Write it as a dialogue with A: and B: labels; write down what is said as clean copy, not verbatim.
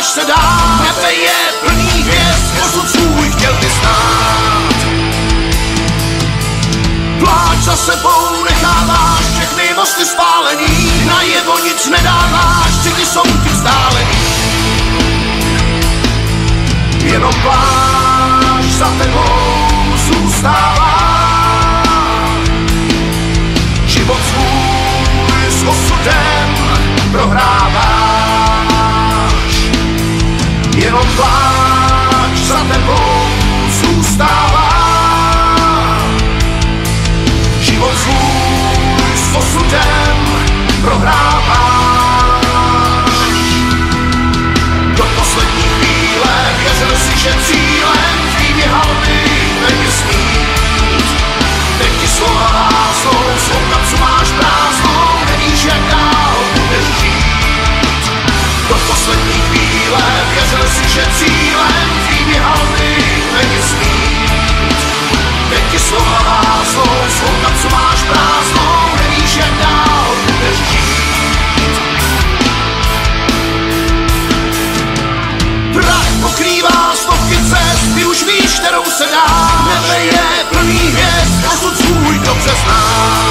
A: se dá, nebe je plný hvězd, osud svůj chtěl by znát. Pláč za sebou necháváš, všechny mosty spálený, najevo nic nedáváš, city jsou ti vzdálený. Jenom pláč za tebou zůstává, život svůj s osudem prohráváš. Jenom pláč za tebou zůstává, život svůj s osudem prohráváš. Do poslední chvíle věřil si, že cílem tvými halmy není smít. Teď ti slova lásnou, svou kapsu máš prázdnou, nevíš jak dál budeš žít. Do poslední chvíle věřil si, že cílem tvými halmy není smít. Teď ti slova lásnou, svou kapsu máš prázdnou, nevíš jak dál budeš žít. Prach pokrývá stovky cest, ty už víš, kterou se dá. Nebe je plný hvězd, osud svůj dobře znáš.